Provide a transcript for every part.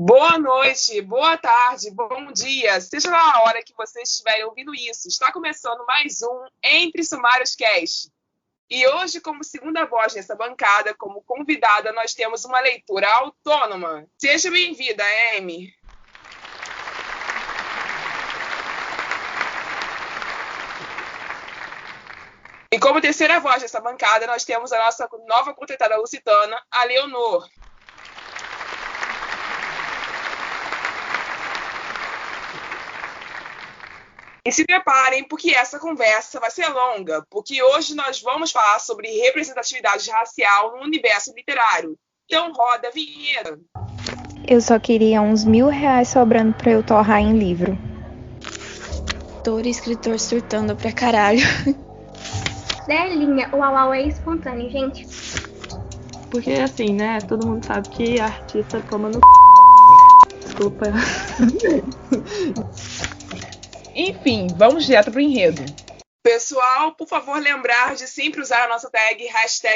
Boa noite, boa tarde, bom dia, seja lá a hora que vocês estiverem ouvindo isso. Está começando mais um Entre Sumários Cast. E hoje, como segunda voz nessa bancada, como convidada, nós temos uma leitura autônoma. Seja bem-vinda, Amy. E como terceira voz dessa bancada, nós temos a nossa nova contratada lusitana, a Leonor. E se preparem, porque essa conversa vai ser longa, porque hoje nós vamos falar sobre representatividade racial no universo literário. Então roda a vinheta. Eu só queria uns R$1.000 sobrando pra eu torrar em livro. Autor e escritor surtando pra caralho. Delinha, o au é espontâneo, gente. Porque assim, né, todo mundo sabe que artista toma no Desculpa. Enfim, vamos direto pro enredo. Pessoal, por favor, lembrar de sempre usar a nossa tag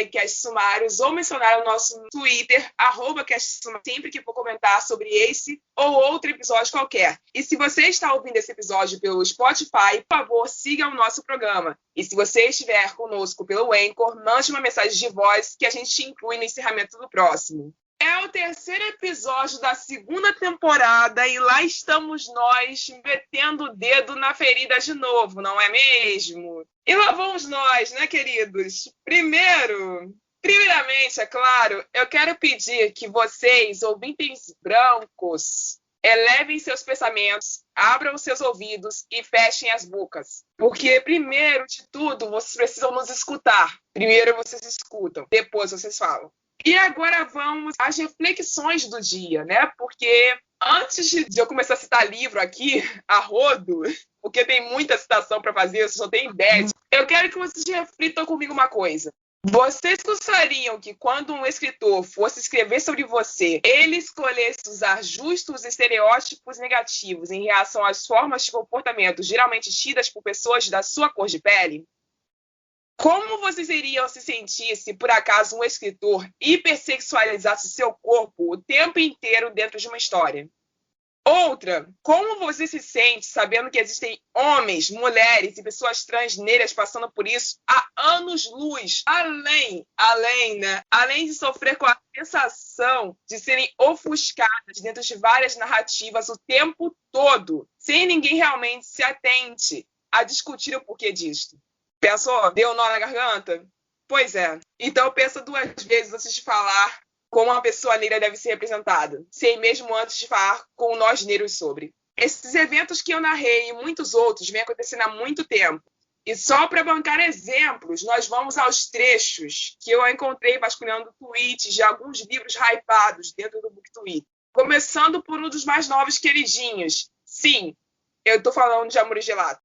#CastSumários ou mencionar o nosso Twitter, @CastSumários, sempre que for comentar sobre esse ou outro episódio qualquer. E se você está ouvindo esse episódio pelo Spotify, por favor, siga o nosso programa. E se você estiver conosco pelo Anchor, mande uma mensagem de voz que a gente te inclui no encerramento do próximo. É o terceiro episódio da segunda temporada e lá estamos nós metendo o dedo na ferida de novo, não é mesmo? E lá vamos nós, né, queridos? Primeiramente, é claro, eu quero pedir que vocês, ouvintes brancos, elevem seus pensamentos, abram seus ouvidos e fechem as bocas. Porque, primeiro de tudo, vocês precisam nos escutar. Primeiro vocês escutam, depois vocês falam. E agora vamos às reflexões do dia, né? Porque antes de eu começar a citar livro aqui, a rodo, porque tem muita citação para fazer, eu só tenho 10, eu quero que vocês reflitam comigo uma coisa. Vocês gostariam que quando um escritor fosse escrever sobre você, ele escolhesse usar justos estereótipos negativos em reação às formas de comportamento geralmente tidas por pessoas da sua cor de pele? Como vocês iriam se sentir se, por acaso, um escritor hipersexualizasse seu corpo o tempo inteiro dentro de uma história? Outra, como você se sente sabendo que existem homens, mulheres e pessoas transnegras passando por isso há anos-luz, além de sofrer com a sensação de serem ofuscadas dentro de várias narrativas o tempo todo, sem ninguém realmente se atente a discutir o porquê disto? Pensou? Deu nó na garganta? Pois é. Então pensa 2 vezes antes de falar como uma pessoa negra deve ser representada, sem mesmo antes de falar com nós negros sobre. Esses eventos que eu narrei e muitos outros vêm acontecendo há muito tempo. E só para bancar exemplos, nós vamos aos trechos que eu encontrei vasculhando tweets de alguns livros hypados dentro do BookTweet. Começando por um dos mais novos queridinhos. Sim, eu estou falando de Amor e Gelato.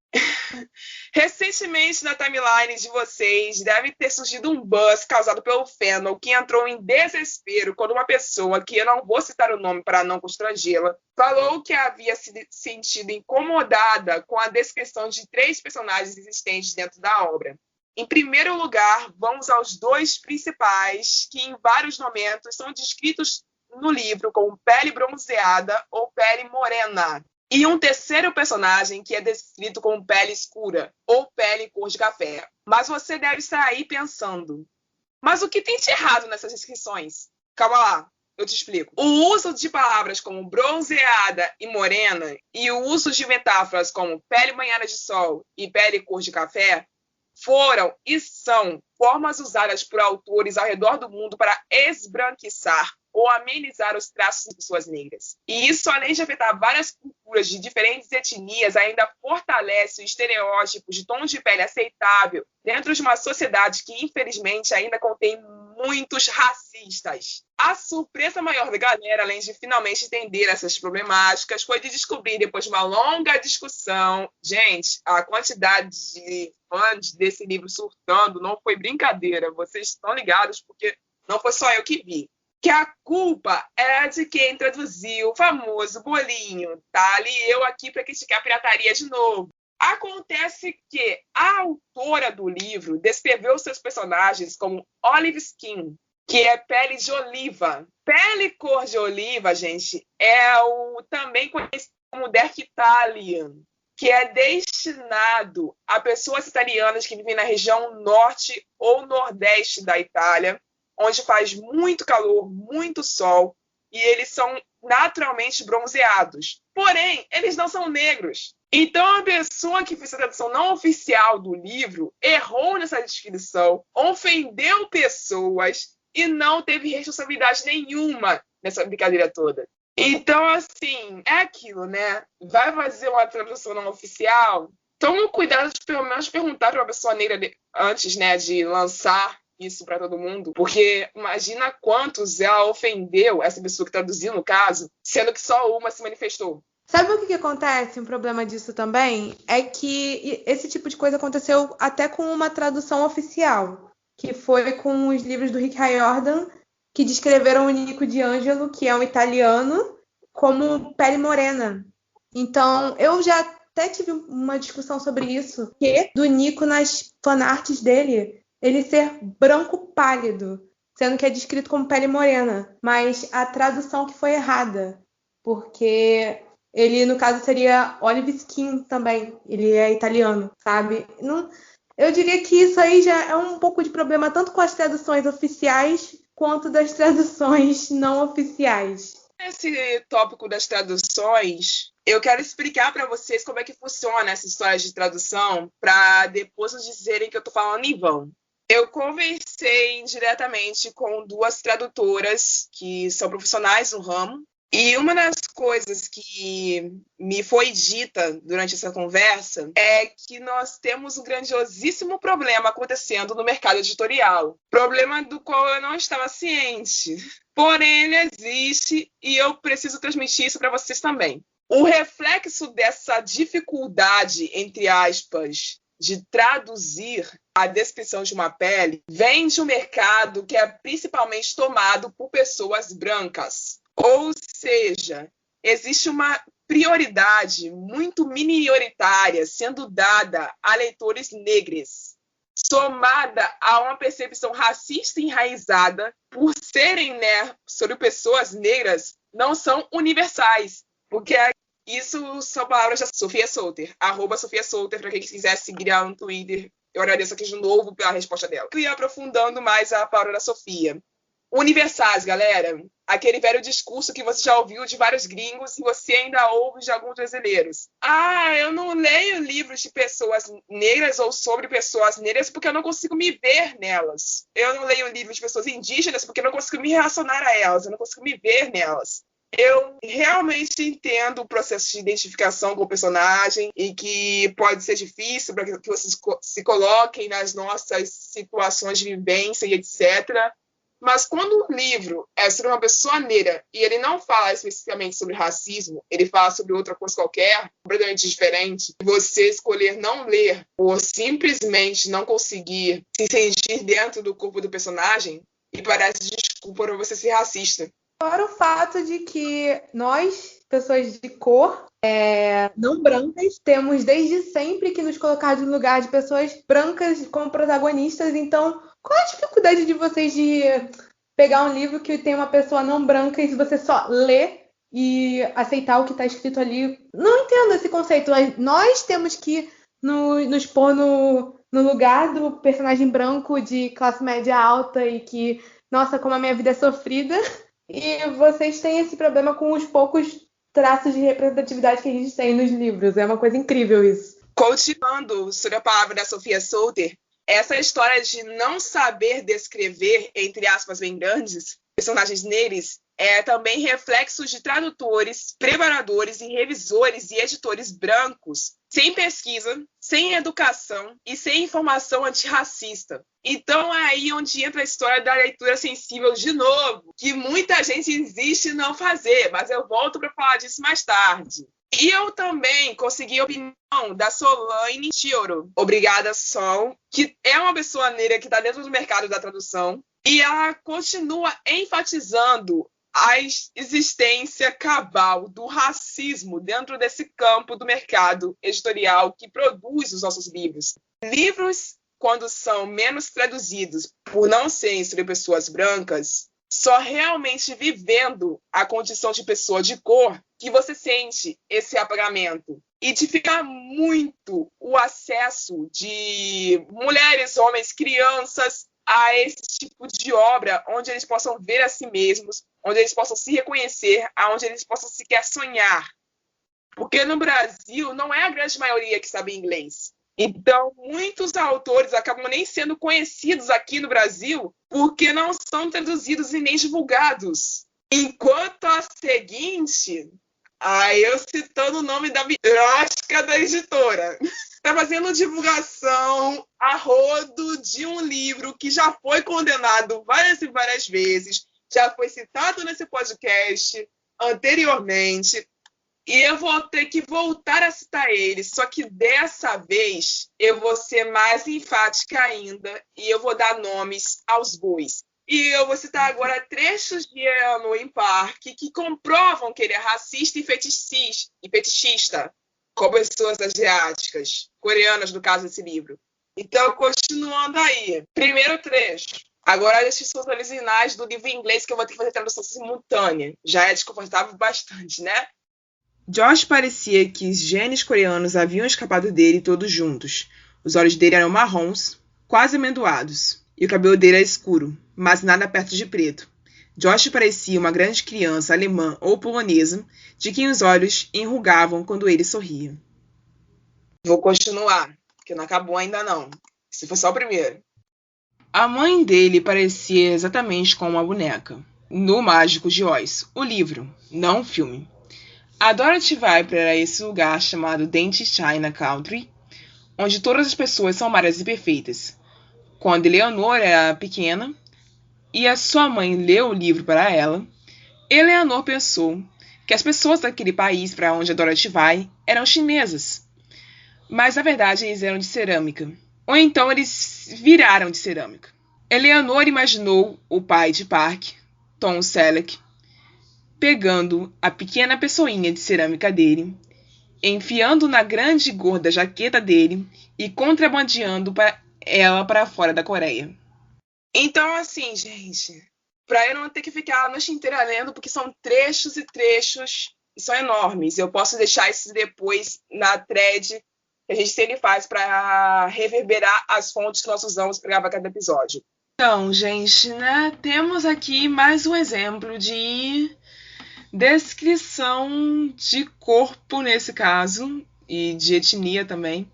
Recentemente na timeline de vocês deve ter surgido um buzz causado pelo Fennel, que entrou em desespero quando uma pessoa, que eu não vou citar o nome para não constrangê-la, falou que havia se sentido incomodada com a descrição de 3 personagens existentes dentro da obra. Em primeiro lugar, vamos aos 2 principais, que em vários momentos são descritos no livro como pele bronzeada ou pele morena. E um terceiro personagem que é descrito como pele escura ou pele cor de café. Mas você deve estar aí pensando, mas o que tem de errado nessas descrições? Calma lá, eu te explico. O uso de palavras como bronzeada e morena e o uso de metáforas como pele banhada de sol e pele cor de café foram e são formas usadas por autores ao redor do mundo para esbranquiçar ou amenizar os traços de pessoas negras. E isso, além de afetar várias culturas de diferentes etnias, ainda fortalece o estereótipo de tom de pele aceitável dentro de uma sociedade que, infelizmente, ainda contém muitos racistas. A surpresa maior da galera, além de finalmente entender essas problemáticas, foi de descobrir, depois de uma longa discussão, gente, a quantidade de fãs desse livro surtando não foi brincadeira. Vocês estão ligados, porque não foi só eu que vi. Que a culpa era de quem traduziu o famoso bolinho. Tá ali eu aqui para criticar a pirataria de novo. Acontece que a autora do livro descreveu seus personagens como olive skin, que é Pele de Oliva. Pele cor de oliva, gente, é o também conhecido como Dark Italian, que é destinado a pessoas italianas que vivem na região norte ou nordeste da Itália, onde faz muito calor, muito sol, e eles são naturalmente bronzeados. Porém, eles não são negros. Então, a pessoa que fez a tradução não oficial do livro errou nessa descrição, ofendeu pessoas e não teve responsabilidade nenhuma nessa brincadeira toda. Então, assim, é aquilo, né? Vai fazer uma tradução não oficial? Toma cuidado de pelo menos perguntar para uma pessoa negra antes, né, de lançar isso para todo mundo, porque imagina quantos ela ofendeu, essa pessoa que traduziu, no caso, sendo que só uma se manifestou. Sabe o que acontece? Um problema disso também é que esse tipo de coisa aconteceu até com uma tradução oficial, que foi com os livros do Rick Riordan, que descreveram o Nico de Angelo, que é um italiano, como pele morena. Então, eu já até tive uma discussão sobre isso, que do Nico nas fanarts dele, ele ser branco pálido, sendo que é descrito como pele morena, mas a tradução que foi errada, porque ele, no caso, seria olive skin também, ele é italiano, sabe? Não, eu diria que isso aí já é um pouco de problema, tanto com as traduções oficiais, quanto das traduções não oficiais. Nesse tópico das traduções, eu quero explicar para vocês como é que funciona essa história de tradução, para depois não dizerem que eu estou falando em vão. Eu conversei diretamente com 2 tradutoras que são profissionais no ramo, e uma das coisas que me foi dita durante essa conversa é que nós temos um grandiosíssimo problema acontecendo no mercado editorial. Problema do qual eu não estava ciente. Porém, ele existe e eu preciso transmitir isso para vocês também. O reflexo dessa dificuldade, entre aspas, de traduzir a descrição de uma pele vem de um mercado que é principalmente tomado por pessoas brancas. Ou seja, existe uma prioridade muito minoritária sendo dada a leitores negros, somada a uma percepção racista enraizada por serem, né, sobre pessoas negras, não são universais. Porque isso são palavras da Sofia Solter, @SofiaSolter, para quem quiser seguir ela no Twitter. Eu agradeço aqui de novo pela resposta dela. E aprofundando mais a palavra da Sofia. Universais, galera. Aquele velho discurso que você já ouviu de vários gringos e você ainda ouve de alguns brasileiros. Eu não leio livros de pessoas negras ou sobre pessoas negras porque eu não consigo me ver nelas. Eu não leio livros de pessoas indígenas porque eu não consigo me relacionar a elas, eu não consigo me ver nelas. Eu realmente entendo o processo de identificação com o personagem e que pode ser difícil para que vocês se coloquem nas nossas situações de vivência e etc., mas quando o livro é sobre uma pessoa negra e ele não fala especificamente sobre racismo, ele fala sobre outra coisa qualquer, completamente diferente, você escolher não ler ou simplesmente não conseguir se sentir dentro do corpo do personagem, e parece desculpa para você ser racista. Fora o fato de que nós, pessoas de cor, não brancas, temos desde sempre que nos colocar no lugar de pessoas brancas como protagonistas. Então, qual a dificuldade de vocês de pegar um livro que tem uma pessoa não branca e você só lê e aceitar o que está escrito ali? Não entendo esse conceito. Nós temos que nos pôr no lugar do personagem branco de classe média alta e que, nossa, como a minha vida é sofrida. E vocês têm esse problema com os poucos traços de representatividade que a gente tem nos livros. É uma coisa incrível isso. Continuando sobre a palavra da Sofia Solter, essa história de não saber descrever, entre aspas bem grandes, personagens negros, é também reflexo de tradutores, preparadores e revisores e editores brancos, sem pesquisa, sem educação e sem informação antirracista. Então é aí onde entra a história da leitura sensível de novo, que muita gente insiste em não fazer, mas eu volto para falar disso mais tarde. E eu também consegui a opinião da Solange Tioro, obrigada Sol, que é uma pessoa negra que está dentro do mercado da tradução, e ela continua enfatizando a existência cabal do racismo dentro desse campo do mercado editorial que produz os nossos livros. Livros quando são menos traduzidos por não serem sobre pessoas brancas, só realmente vivendo a condição de pessoa de cor que você sente esse apagamento. E dificulta muito o acesso de mulheres, homens, crianças a esse tipo de obra, onde eles possam ver a si mesmos, onde eles possam se reconhecer, onde eles possam sequer sonhar. Porque no Brasil não é a grande maioria que sabe inglês. Então, muitos autores acabam nem sendo conhecidos aqui no Brasil porque não são traduzidos e nem divulgados. Enquanto a seguinte, eu citando o nome da biblioteca da editora, está fazendo divulgação a rodo de um livro que já foi condenado várias e várias vezes, já foi citado nesse podcast anteriormente, e eu vou ter que voltar a citar ele, só que dessa vez eu vou ser mais enfática ainda e eu vou dar nomes aos bois. E eu vou citar agora trechos de Eleanor Park que comprovam que ele é racista e fetichista com pessoas asiáticas, coreanas no caso desse livro. Então, continuando aí. Primeiro trecho. Agora, esses são os originais do livro em inglês que eu vou ter que fazer tradução simultânea. Já é desconfortável bastante, né? Josh parecia que os genes coreanos haviam escapado dele todos juntos. Os olhos dele eram marrons, quase amendoados, e o cabelo dele era escuro, mas nada perto de preto. Josh parecia uma grande criança alemã ou polonesa, de quem os olhos enrugavam quando ele sorria. Vou continuar, porque não acabou ainda não. Esse foi só o primeiro. A mãe dele parecia exatamente como uma boneca. No Mágico de Oz, o livro, não o filme. A Dorothy vai para esse lugar chamado Dentist China Country, onde todas as pessoas são amáveis e perfeitas. Quando Eleanor era pequena e a sua mãe leu o livro para ela, Eleanor pensou que as pessoas daquele país para onde a Dorothy vai eram chinesas. Mas na verdade eles eram de cerâmica. Ou então eles viraram de cerâmica. Eleanor imaginou o pai de Park, Tom Selleck, pegando a pequena pessoinha de cerâmica dele, enfiando na grande e gorda jaqueta dele e contrabandeando ela para fora da Coreia. Então, assim, gente, para eu não ter que ficar a noite inteira lendo, porque são trechos e trechos e são enormes. Eu posso deixar isso depois na thread que a gente sempre faz para reverberar as fontes que nós usamos para gravar cada episódio. Então, gente, né, temos aqui mais um exemplo de descrição de corpo, nesse caso, e de etnia também,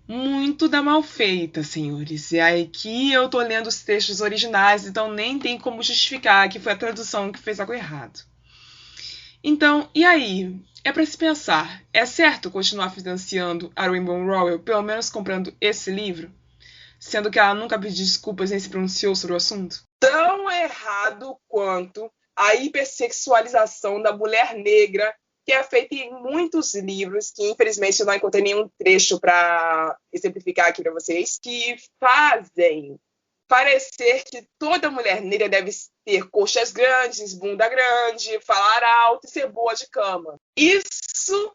muito da mal feita, senhores. E aí que eu tô lendo os textos originais, então nem tem como justificar que foi a tradução que fez algo errado. Então, e aí? É para se pensar, é certo continuar financiando a Rainbow Rowell, pelo menos comprando esse livro? Sendo que ela nunca pediu desculpas nem se pronunciou sobre o assunto? Tão errado quanto a hipersexualização da mulher negra, que é feita em muitos livros, que infelizmente eu não encontrei nenhum trecho para exemplificar aqui para vocês, que fazem parecer que toda mulher negra deve ter coxas grandes, bunda grande, falar alto e ser boa de cama. Isso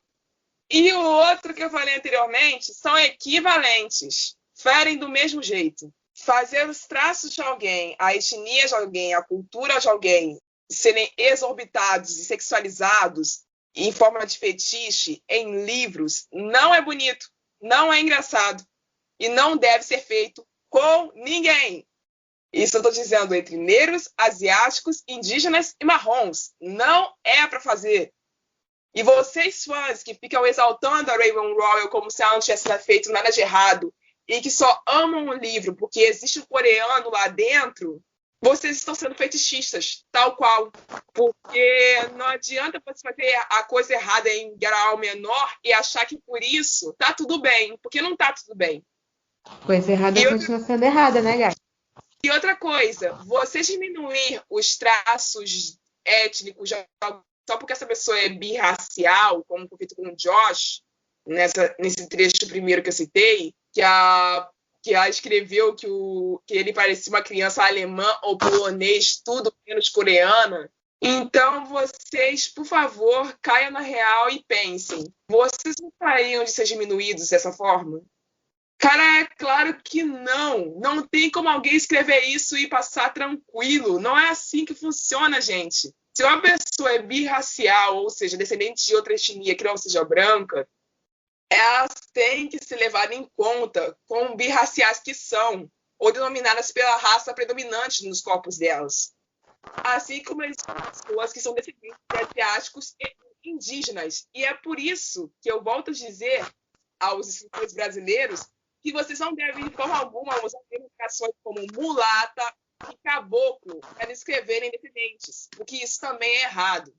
e o outro que eu falei anteriormente são equivalentes, ferem do mesmo jeito. Fazer os traços de alguém, a etnia de alguém, a cultura de alguém serem exorbitados e sexualizados em forma de fetiche em livros não é bonito, não é engraçado e não deve ser feito com ninguém. Isso eu estou dizendo entre negros, asiáticos, indígenas e marrons. Não é para fazer. E vocês fãs que ficam exaltando a Rainbow Rowell como se ela não tivesse feito nada de errado e que só amam o livro porque existe um coreano lá dentro, vocês estão sendo fetichistas, tal qual. Porque não adianta você fazer a coisa errada em grau menor e achar que por isso tá tudo bem, porque não tá tudo bem. Coisa errada continua sendo errada, né, Gai? E outra coisa, você diminuir os traços étnicos só porque essa pessoa é birracial, como foi feito com o Josh, nesse trecho primeiro que eu citei, que ela escreveu que ele parecia uma criança alemã ou polonês, tudo menos coreana. Então, vocês, por favor, caiam na real e pensem. Vocês não gostariam de ser diminuídos dessa forma? Cara, é claro que não. Não tem como alguém escrever isso e passar tranquilo. Não é assim que funciona, gente. Se uma pessoa é birracial, ou seja, descendente de outra etnia que não seja branca, elas têm que ser levadas em conta como birraciais que são, ou denominadas pela raça predominante nos corpos delas. Assim como as pessoas que são descendentes de asiáticos e indígenas. E é por isso que eu volto a dizer aos escritores brasileiros que vocês não devem, de forma alguma, usar identificações como mulata e caboclo para escreverem descendentes, porque isso também é errado.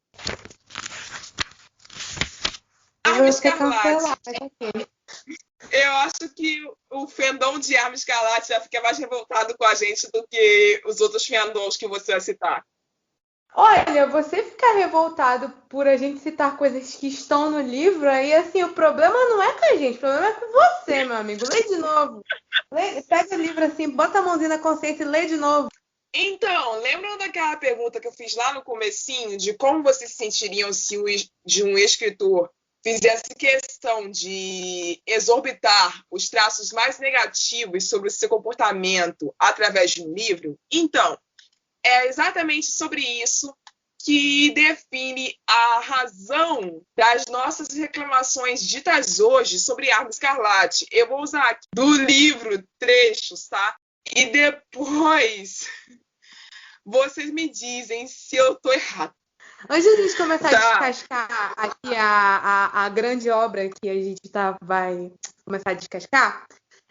Arma Escarlate. Eu acho que o fandom de Arma Escarlate já fica mais revoltado com a gente do que os outros fandoms que você vai citar. Olha, você ficar revoltado por a gente citar coisas que estão no livro, aí assim, o problema não é com a gente, o problema é com você, meu amigo. Lê de novo. Pega o livro assim, bota a mãozinha na consciência e lê de novo. Então, lembram daquela pergunta que eu fiz lá no comecinho de como vocês se sentiriam se um escritor fizesse questão de exorbitar os traços mais negativos sobre o seu comportamento através de um livro? Então, é exatamente sobre isso que define a razão das nossas reclamações ditas hoje sobre Arma Escarlate. Eu vou usar aqui do livro trechos, tá? E depois vocês me dizem se eu tô errado. Antes de a gente começar a descascar aqui a grande obra que a gente vai começar a descascar,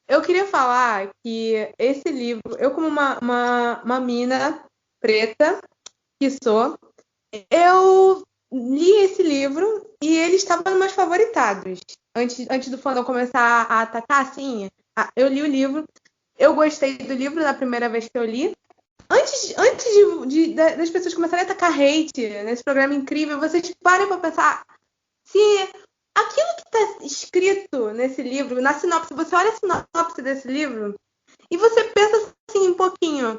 eu queria falar que esse livro, eu como uma mina preta que sou, eu li esse livro e ele estava nos meus favoritados. Antes do fandom começar a atacar, assim, eu li o livro, eu gostei do livro na primeira vez que eu li. Antes das pessoas começarem a atacar hate nesse programa incrível, vocês parem para pensar se aquilo que está escrito nesse livro, na sinopse, você olha a sinopse desse livro e você pensa assim um pouquinho,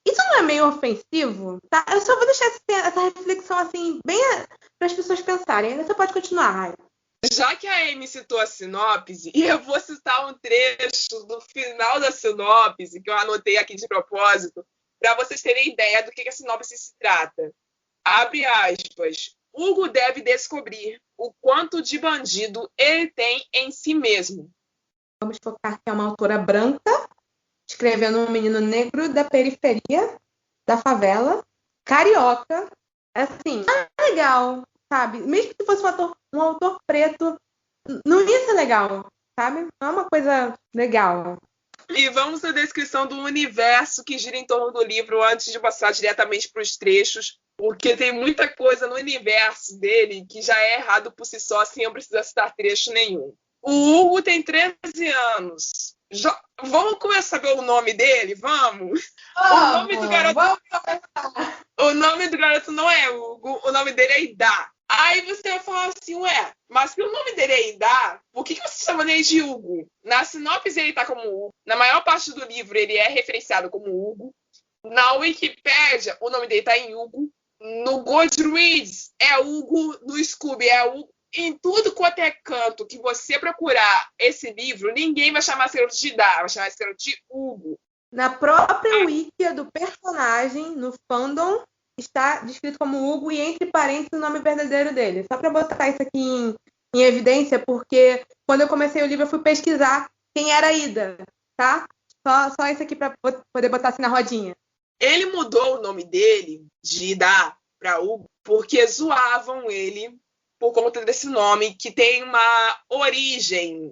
isso não é meio ofensivo? Tá? Eu só vou deixar essa reflexão assim bem para as pessoas pensarem. Ainda você pode continuar, Rai. Já que a Amy citou a sinopse, e eu vou citar um trecho do final da sinopse, que eu anotei aqui de propósito, para vocês terem ideia do que a sinopse se trata. Abre aspas. Hugo deve descobrir o quanto de bandido ele tem em si mesmo. Vamos focar que é uma autora branca, escrevendo um menino negro da periferia, da favela, carioca. Assim, é legal, sabe? Mesmo que fosse um autor preto, não ia ser legal, sabe? Não é uma coisa legal. E vamos à descrição do universo que gira em torno do livro antes de passar diretamente para os trechos, porque tem muita coisa no universo dele que já é errado por si só, sem eu precisar citar trecho nenhum. O Hugo tem 13 anos. Vamos começar pelo nome dele? Vamos? O nome do garoto não é Hugo, o nome dele é Idá. Aí você vai falar assim, ué, mas se o nome dele é Idá, por que você chama ele de Hugo? Na sinopse ele tá como Hugo, na maior parte do livro ele é referenciado como Hugo, na Wikipédia o nome dele tá em Hugo, no Goodreads é Hugo, no Scooby é Hugo, em tudo quanto é canto que você procurar esse livro, ninguém vai chamar esse garoto de Idá, vai chamar esse garoto de Hugo. Na própria wiki do personagem, no fandom, está descrito como Hugo e entre parênteses o nome verdadeiro dele. Só para botar isso aqui em evidência, porque quando eu comecei o livro eu fui pesquisar quem era Ida, tá? Só isso aqui para poder botar assim na rodinha. Ele mudou o nome dele de Ida para Hugo porque zoavam ele por conta desse nome que tem uma origem,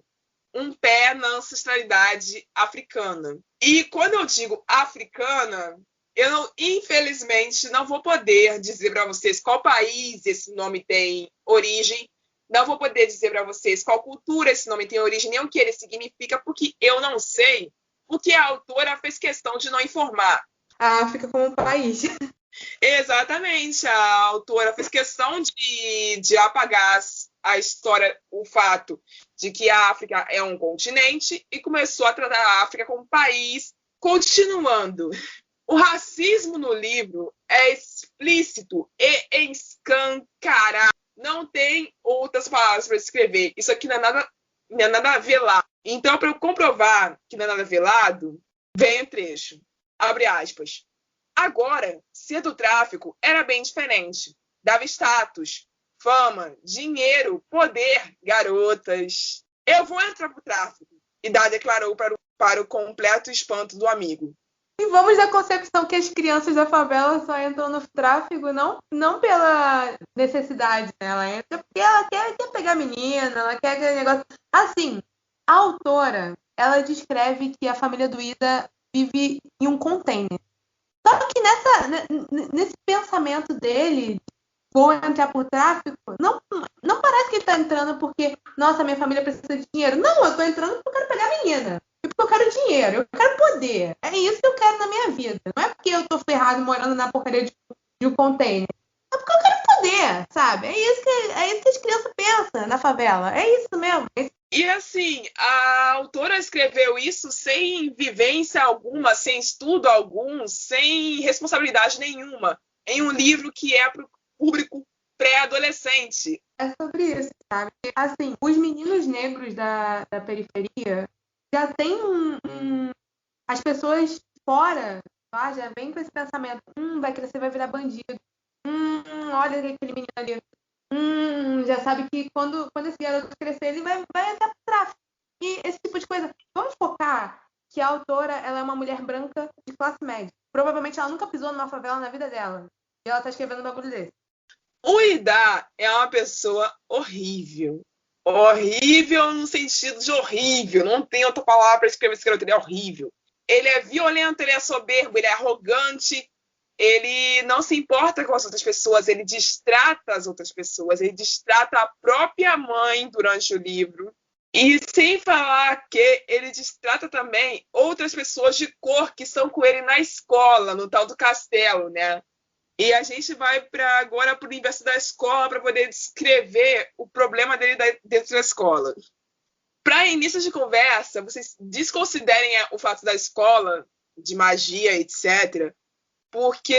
um pé na ancestralidade africana. E quando eu digo africana, eu infelizmente não vou poder dizer para vocês qual país esse nome tem origem, não vou poder dizer para vocês qual cultura esse nome tem origem, nem o que ele significa, porque eu não sei, porque a autora fez questão de não informar. A África como um país. Exatamente, a autora fez questão de apagar a história, o fato de que a África é um continente e começou a tratar a África como um país, continuando. O racismo no livro é explícito e escancarado. Não tem outras palavras para escrever. Isso aqui não é nada a ver lá. Então, para eu comprovar que não é nada velado, vem o trecho. Abre aspas. Agora, ser do tráfico era bem diferente. Dava status, fama, dinheiro, poder, garotas. Eu vou entrar pro tráfico. Idá declarou para o completo espanto do amigo. E vamos da concepção que as crianças da favela só entram no tráfico não pela necessidade, né? Ela entra porque ela quer pegar a menina, ela quer aquele negócio. Assim, a autora, ela descreve que a família do Ida vive em um container. Só que nesse pensamento dele, vou entrar por tráfico, não parece que ele tá entrando porque, nossa, minha família precisa de dinheiro. Não, eu tô entrando porque eu quero pegar a menina. Porque eu quero dinheiro, eu quero poder. É isso que eu quero na minha vida. Não é porque eu tô ferrado morando na porcaria de um container. É porque eu quero poder, sabe? É isso que as crianças pensam na favela. É isso mesmo. E assim, a autora escreveu isso sem vivência alguma, sem estudo algum, sem responsabilidade nenhuma, em um livro que é para o público pré-adolescente. É sobre isso, sabe? Assim, os meninos negros da periferia já tem as pessoas fora lá já vem com esse pensamento, vai crescer, vai virar bandido. Olha aquele menino ali. Já sabe que quando esse garoto crescer, ele vai entrar pro tráfico. E esse tipo de coisa. Vamos focar que a autora, ela é uma mulher branca de classe média. Provavelmente ela nunca pisou numa favela na vida dela. E ela tá escrevendo um bagulho desse. O Idá é uma pessoa horrível. Horrível no sentido de horrível. Não tem outra palavra para escrever esse garoto. Ele é horrível. Ele é violento, ele é soberbo, ele é arrogante. Ele não se importa com as outras pessoas. Ele distrata as outras pessoas. Ele distrata a própria mãe durante o livro. E sem falar que ele distrata também outras pessoas de cor que estão com ele na escola, no tal do castelo, né? E a gente vai agora para o universo da escola para poder descrever o problema dele dentro da escola. Para início de conversa, vocês desconsiderem o fato da escola, de magia, etc., porque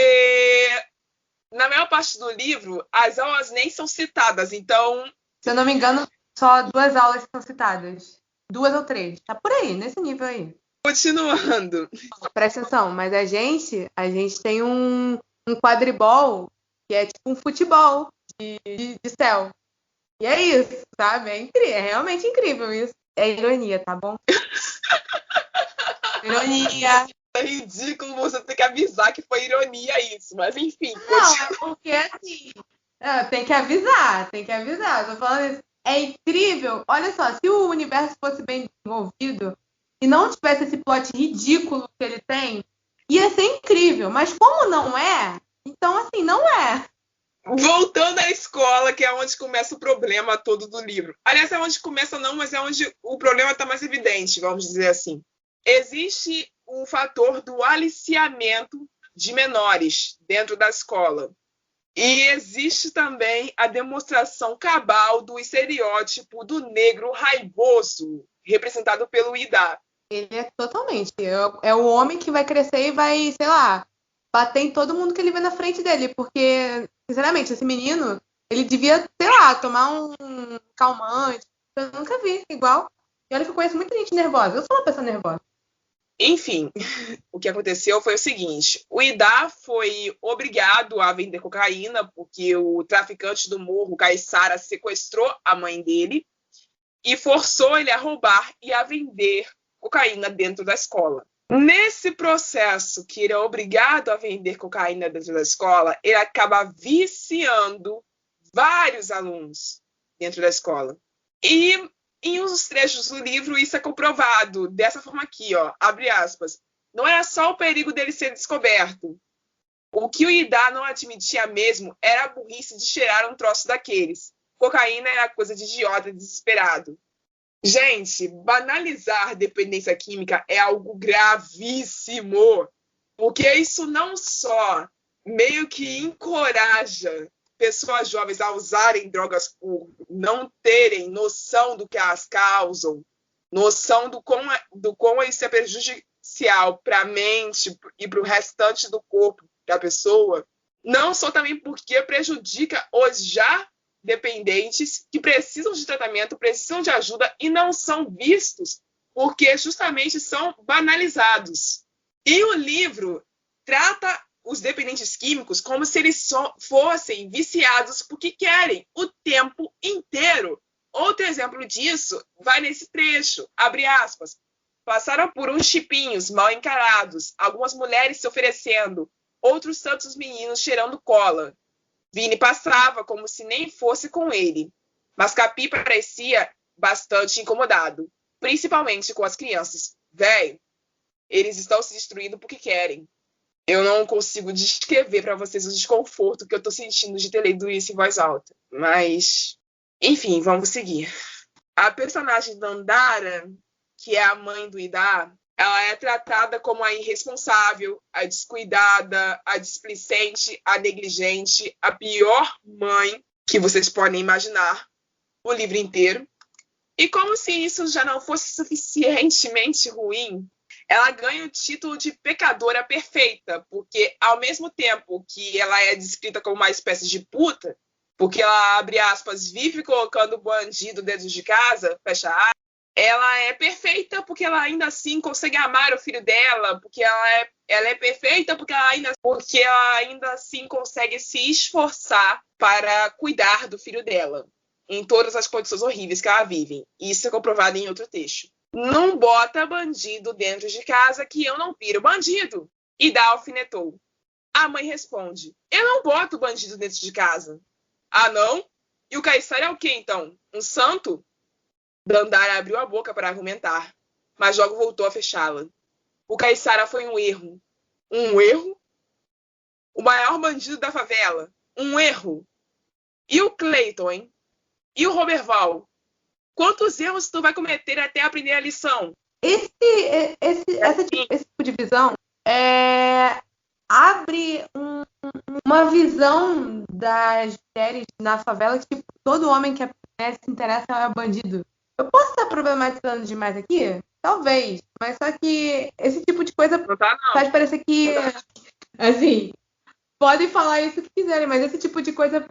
na maior parte do livro as aulas nem são citadas, então... Se eu não me engano, só 2 aulas são citadas. 2 ou 3. Tá por aí, nesse nível aí. Continuando. Presta atenção, mas a gente tem um quadribol que é tipo um futebol de céu. E é isso, sabe? É realmente incrível isso. É ironia, tá bom? Ironia. É ridículo você ter que avisar que foi ironia isso, mas enfim. Não, porque assim, tem que avisar. Tô falando isso. É incrível. Olha só, se o universo fosse bem desenvolvido e não tivesse esse plot ridículo que ele tem, ia ser incrível. Mas como não é, então assim, não é. Voltando à escola, que é onde começa o problema todo do livro. Aliás, é onde começa não, mas é onde o problema está mais evidente, vamos dizer assim. Existe o fator do aliciamento de menores dentro da escola. E existe também a demonstração cabal do estereótipo do negro raivoso, representado pelo Idá. Ele é totalmente. É o homem que vai crescer e vai, sei lá, bater em todo mundo que ele vê na frente dele. Porque, sinceramente, esse menino, ele devia, sei lá, tomar um calmante. Eu nunca vi igual. E olha que eu conheço muita gente nervosa. Eu sou uma pessoa nervosa. Enfim, o que aconteceu foi o seguinte. O Idá foi obrigado a vender cocaína porque o traficante do morro, Caiçara, sequestrou a mãe dele e forçou ele a roubar e a vender cocaína dentro da escola. Nesse processo que ele é obrigado a vender cocaína dentro da escola, ele acaba viciando vários alunos dentro da escola. E em uns trechos do livro isso é comprovado dessa forma aqui, ó, abre aspas. Não era só o perigo dele ser descoberto. O que o Idá não admitia mesmo era a burrice de cheirar um troço daqueles. Cocaína era coisa de idiota desesperado. Gente, banalizar dependência química é algo gravíssimo, porque isso não só meio que encoraja pessoas jovens a usarem drogas por não terem noção do que elas causam, noção do como isso é prejudicial para a mente e para o restante do corpo da pessoa, não só também porque prejudica os já dependentes que precisam de tratamento, precisam de ajuda e não são vistos porque justamente são banalizados. E o livro trata os dependentes químicos como se eles só fossem viciados porque querem o tempo inteiro. Outro exemplo disso vai nesse trecho, abre aspas, passaram por uns chipinhos mal encarados, algumas mulheres se oferecendo, outros tantos meninos cheirando cola. Vini passava como se nem fosse com ele, mas Capi parecia bastante incomodado, principalmente com as crianças. Véi, eles estão se destruindo porque querem. Eu não consigo descrever para vocês o desconforto que eu tô sentindo de ter lido isso em voz alta. Mas, enfim, vamos seguir. A personagem Dandara, que é a mãe do Ida, ela é tratada como a irresponsável, a descuidada, a displicente, a negligente, a pior mãe que vocês podem imaginar o livro inteiro. E como se isso já não fosse suficientemente ruim, ela ganha o título de pecadora perfeita, porque ao mesmo tempo que ela é descrita como uma espécie de puta, porque ela, abre aspas, vive colocando bandido dentro de casa, fecha aspas, ela é perfeita porque ela ainda assim consegue amar o filho dela, porque ela é perfeita porque ela ainda assim consegue se esforçar para cuidar do filho dela, em todas as condições horríveis que ela vive. Isso é comprovado em outro texto. Não bota bandido dentro de casa que eu não viro bandido. E dá alfinetou. A mãe responde, eu não boto bandido dentro de casa. Ah, não? E o Caissara é o quê, então? Um santo? Dandara abriu a boca para argumentar, mas logo voltou a fechá-la. O Caissara foi um erro. Um erro? O maior bandido da favela. Um erro. E o Clayton, hein? E o Roberval? Quantos erros tu vai cometer até aprender a lição? Esse tipo de visão abre uma visão das mulheres na favela que tipo, todo homem que se interessa é bandido. Eu posso estar problematizando demais aqui? Talvez. Mas só que esse tipo de coisa Não tá, não. faz parecer que, assim, podem falar isso que quiserem, mas esse tipo de coisa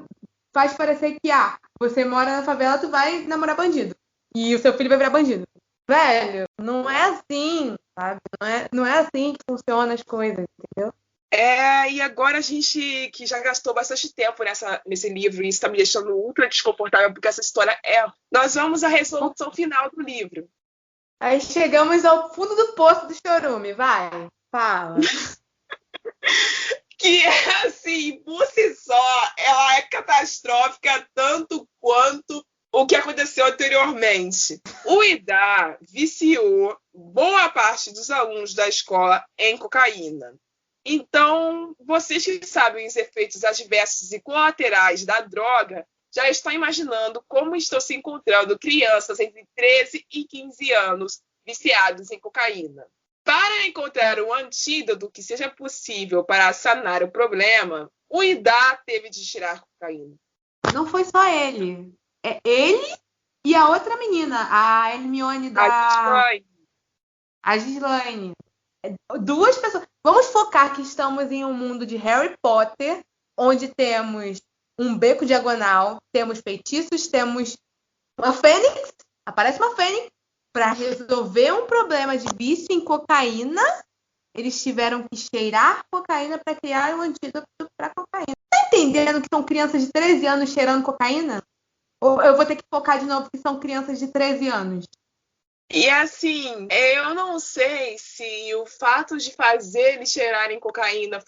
faz parecer que, você mora na favela, tu vai namorar bandido. E o seu filho vai virar bandido. Velho, não é assim, sabe? Não é assim que funcionam as coisas, entendeu? E agora a gente que já gastou bastante tempo nesse livro e isso está me deixando ultra desconfortável porque essa história Nós vamos à resolução final do livro. Aí chegamos ao fundo do poço do chorume, vai, fala. Que é assim, por si só, ela é catastrófica tanto quanto o que aconteceu anteriormente. O Ida viciou boa parte dos alunos da escola em cocaína. Então, vocês que sabem os efeitos adversos e colaterais da droga já estão imaginando como estão se encontrando crianças entre 13 e 15 anos viciados em cocaína. Para encontrar um antídoto que seja possível para sanar o problema, o Ida teve de tirar cocaína. Não foi só ele. É ele e a outra menina, a Hermione a Gislaine. Duas pessoas. Vamos focar que estamos em um mundo de Harry Potter, onde temos um beco diagonal, temos feitiços, temos uma fênix, aparece uma fênix, para resolver um problema de vício em cocaína, eles tiveram que cheirar cocaína para criar um antídoto para cocaína. Tá entendendo que são crianças de 13 anos cheirando cocaína? Ou eu vou ter que focar de novo que são crianças de 13 anos? E assim, eu não sei se o fato de fazer eles cheirarem cocaína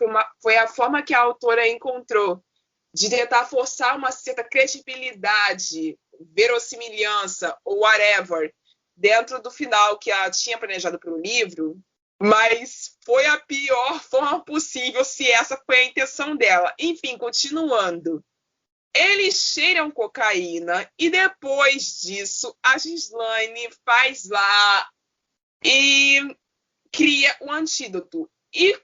foi a forma que a autora encontrou de tentar forçar uma certa credibilidade, verossimilhança ou whatever dentro do final que ela tinha planejado para o livro, mas foi a pior forma possível se essa foi a intenção dela. Enfim, continuando. Eles cheiram cocaína e depois disso a Gislaine faz lá e cria o antídoto. E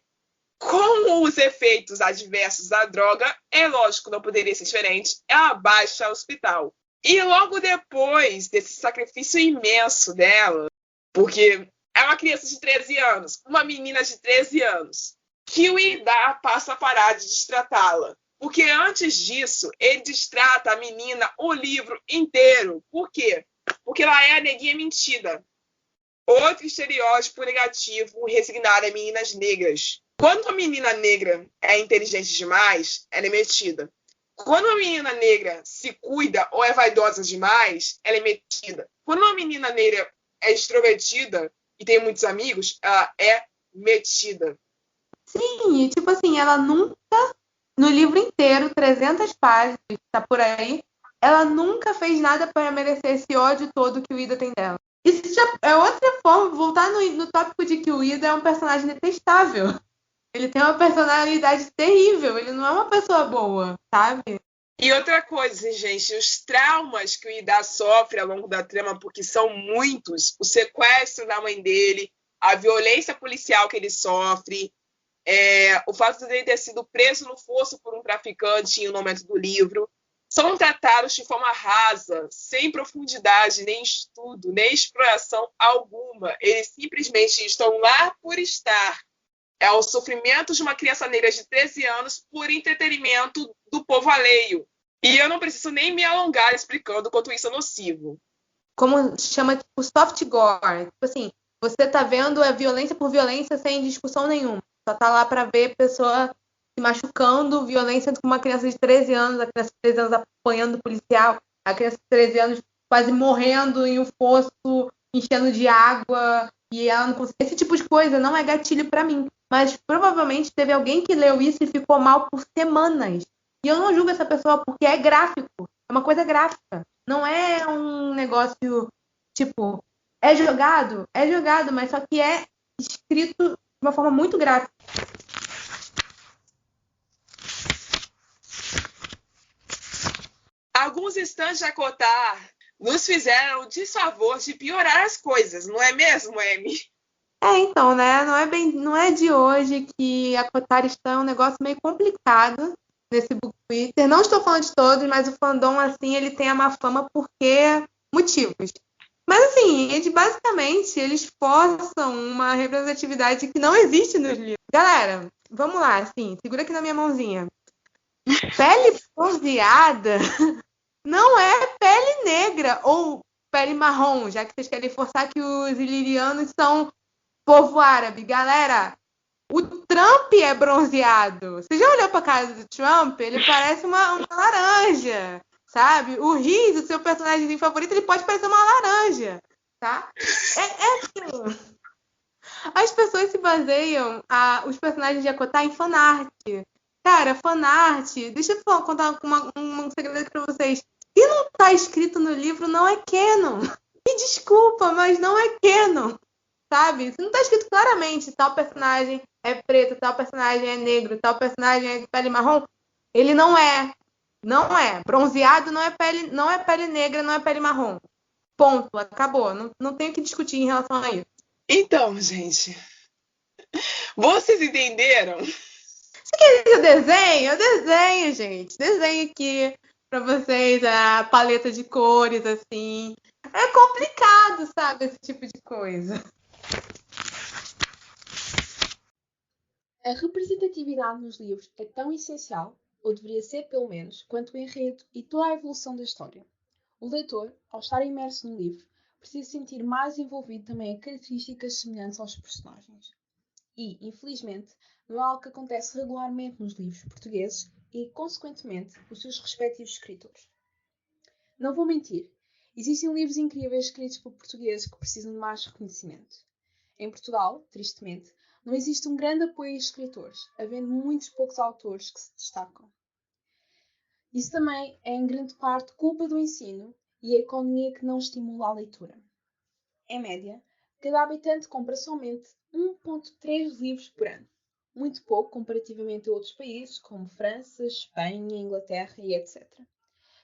com os efeitos adversos da droga, é lógico, não poderia ser diferente, ela baixa ao hospital. E logo depois desse sacrifício imenso dela, porque é uma criança de 13 anos, uma menina de 13 anos, que o Ida passa a parar de destratá-la. Porque antes disso, ele destrata a menina o livro inteiro. Por quê? Porque ela é a neguinha mentida. Outro estereótipo negativo resignado a meninas negras. Quando uma menina negra é inteligente demais, ela é metida. Quando uma menina negra se cuida ou é vaidosa demais, ela é metida. Quando uma menina negra é extrovertida e tem muitos amigos, ela é metida. Sim, e tipo assim, ela nunca, no livro inteiro, 300 páginas, tá por aí, ela nunca fez nada para merecer esse ódio todo que o Ida tem dela. Isso já é outra forma, voltar no tópico de que o Ida é um personagem detestável. Ele tem uma personalidade terrível, ele não é uma pessoa boa, sabe? E outra coisa, gente, os traumas que o Ida sofre ao longo da trama, porque são muitos, o sequestro da mãe dele, a violência policial que ele sofre, o fato de ele ter sido preso no fosso por um traficante no momento do livro, são tratados de forma rasa, sem profundidade, nem estudo, nem exploração alguma. Eles simplesmente estão lá por estar. É o sofrimento de uma criança negra de 13 anos por entretenimento do povo alheio. E eu não preciso nem me alongar explicando o quanto isso é nocivo. Como chama, tipo, soft gore. Tipo assim, você tá vendo a violência por violência sem discussão nenhuma. Só tá lá pra ver a pessoa se machucando, violência com uma criança de 13 anos, a criança de 13 anos apanhando o policial, a criança de 13 anos quase morrendo em um fosso, enchendo de água, e ela não consegue. Esse tipo de coisa não é gatilho pra mim. Mas provavelmente teve alguém que leu isso e ficou mal por semanas. E eu não julgo essa pessoa porque é gráfico. É uma coisa gráfica. Não é um negócio, tipo, é jogado, mas só que é escrito de uma forma muito gráfica. Alguns instantes de acotar nos fizeram o desfavor de piorar as coisas, não é mesmo, Amy? Então, né? Não é de hoje que a Kotari está é um negócio meio complicado nesse book Twitter. Não estou falando de todos, mas o fandom, assim, ele tem a má fama porque motivos. Mas, assim, basicamente, eles forçam uma representatividade que não existe nos livros. Galera, vamos lá, assim, segura aqui na minha mãozinha. Pele bronzeada não é pele negra ou pele marrom, já que vocês querem forçar que os ilirianos são povo árabe. Galera, o Trump é bronzeado. Você já olhou pra cara do Trump? Ele parece uma laranja, sabe? O Riz, o seu personagem favorito, ele pode parecer uma laranja, tá? É aquilo. As pessoas se baseiam os personagens de Akotar em fanart. Cara, fanart, deixa eu contar um segredo aqui pra vocês. Se não tá escrito no livro, não é canon. Me desculpa, mas não é canon. Sabe? Se não tá escrito claramente tal personagem é preto, tal personagem é negro, tal personagem é de pele marrom, ele não é. Não é. Bronzeado não é pele negra, não é pele marrom. Ponto. Acabou. Não tenho o que discutir em relação a isso. Então, gente, vocês entenderam? Você quer dizer o desenho? Eu desenho, gente. Desenho aqui pra vocês a paleta de cores, assim. É complicado, sabe? Esse tipo de coisa. A representatividade nos livros é tão essencial, ou deveria ser pelo menos, quanto o enredo e toda a evolução da história. O leitor, ao estar imerso no livro, precisa sentir mais envolvido também em características semelhantes aos personagens. E, infelizmente, não é algo que acontece regularmente nos livros portugueses e, consequentemente, os seus respectivos escritores. Não vou mentir, existem livros incríveis escritos por portugueses que precisam de mais reconhecimento. Em Portugal, tristemente, não existe um grande apoio a escritores, havendo muitos poucos autores que se destacam. Isso também é em grande parte culpa do ensino e a economia que não estimula a leitura. Em média, cada habitante compra somente 1,3 livros por ano. Muito pouco comparativamente a outros países como França, Espanha, Inglaterra e etc.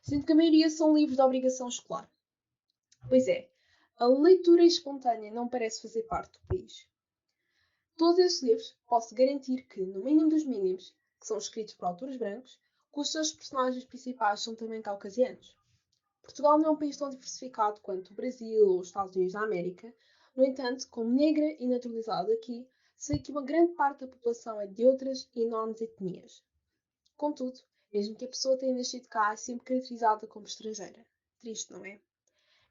Sendo que a maioria são livros de obrigação escolar. Pois é, a leitura espontânea não parece fazer parte do país. Todos esses livros posso garantir que, no mínimo dos mínimos, que são escritos por autores brancos, que os seus personagens principais são também caucasianos. Portugal não é um país tão diversificado quanto o Brasil ou os Estados Unidos da América. No entanto, como negra e naturalizada aqui, sei que uma grande parte da população é de outras e enormes etnias. Contudo, mesmo que a pessoa tenha nascido cá, é sempre caracterizada como estrangeira. Triste, não é?